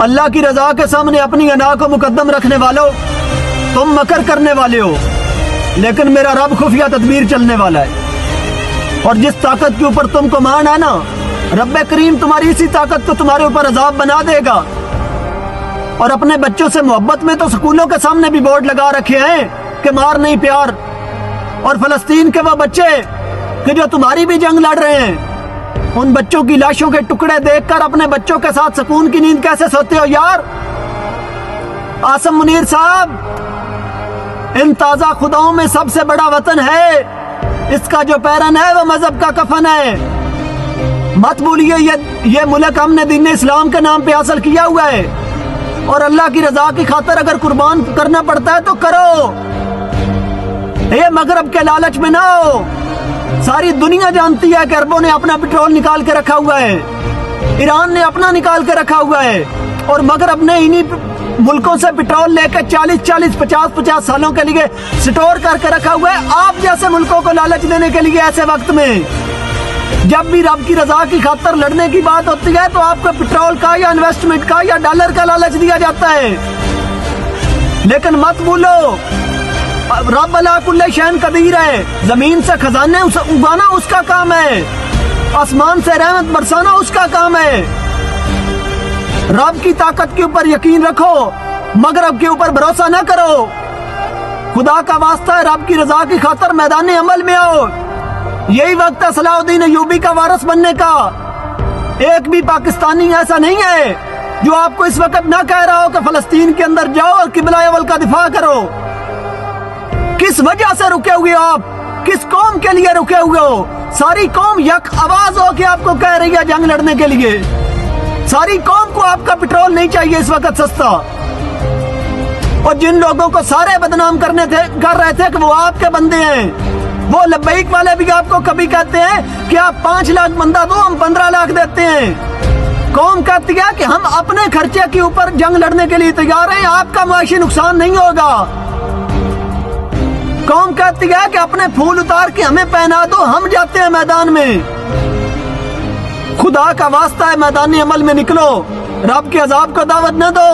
اللہ کی رضا کے سامنے اپنی انا کو مقدم رکھنے والوں، تم مکر کرنے والے ہو، لیکن میرا رب خفیہ تدبیر چلنے والا ہے۔ اور جس طاقت کے اوپر تم کو مان ہے نا، رب کریم تمہاری اسی طاقت کو تمہارے اوپر عذاب بنا دے گا۔ اور اپنے بچوں سے محبت میں تو سکولوں کے سامنے بھی بورڈ لگا رکھے ہیں کہ مار نہیں پیار۔ اور فلسطین کے وہ بچے کہ جو تمہاری بھی جنگ لڑ رہے ہیں، ان بچوں کی لاشوں کے ٹکڑے دیکھ کر اپنے بچوں کے ساتھ سکون کی نیند کیسے سوتے ہو یار؟ عاصم منیر صاحب، ان تازہ خداؤں میں سب سے بڑا وطن ہے، اس کا جو پیرن ہے وہ مذہب کا کفن ہے۔ مت بھولیے یہ ملک ہم نے دین اسلام کے نام پہ حاصل کیا ہوا ہے، اور اللہ کی رضا کی خاطر اگر قربان کرنا پڑتا ہے تو کرو، یہ مغرب کے لالچ میں نہ ہو۔ ساری دنیا جانتی ہے کہ عربوں نے اپنا پٹرول نکال کے رکھا ہوا ہے، ایران نے اپنا نکال کے رکھا ہوا ہے، اور مغرب نے انہی ملکوں سے پٹرول لے کے 40-50 سالوں کے لیے سٹور کر کے رکھا ہوا ہے۔ آپ جیسے ملکوں کو لالچ دینے کے لیے ایسے وقت میں جب بھی رب کی رضا کی خاطر لڑنے کی بات ہوتی ہے تو آپ کو پٹرول کا یا انویسٹمنٹ کا یا ڈالر کا لالچ دیا جاتا ہے۔ لیکن مت بھولو، رب علی کل شیء قدیر ہے، زمین سے خزانے اگانا اس کا کام ہے، آسمان سے رحمت برسانا اس کا کام ہے۔ رب کی طاقت کے اوپر یقین رکھو، مغرب کے اوپر بھروسہ نہ کرو۔ خدا کا واسطہ ہے، رب کی رضا کی خاطر میدان عمل میں آؤ۔ یہی وقت ہے صلاح الدین ایوبی کا وارث بننے کا۔ ایک بھی پاکستانی ایسا نہیں ہے جو آپ کو اس وقت نہ کہہ رہا ہو کہ فلسطین کے اندر جاؤ اور قبلہ اول کا دفاع کرو۔ کس وجہ سے رکے ہوئے ہو آپ؟ کس قوم کے لیے رکے ہوئے ہو؟ ساری قوم یک آواز ہو کے آپ کو کہہ رہی ہے جنگ لڑنے کے لیے۔ ساری قوم کو آپ کا پٹرول نہیں چاہیے اس وقت سستا۔ اور جن لوگوں کو سارے بدنام کر رہے تھے کہ وہ آپ کے بندے ہیں، وہ لبیک والے بھی آپ کو کبھی کہتے ہیں کہ آپ 5 لاکھ بندہ دو، ہم 15 لاکھ دیتے ہیں۔ قوم کہتی ہے کہ ہم اپنے خرچے کے اوپر جنگ لڑنے کے لیے تیار ہیں، آپ کا معاشی نقصان نہیں ہوگا۔ قوم کہتی ہے کہ اپنے پھول اتار کے ہمیں پہنا دو، ہم جاتے ہیں میدان میں۔ خدا کا واسطہ ہے، میدان عمل میں نکلو، رب کے عذاب کو دعوت نہ دو۔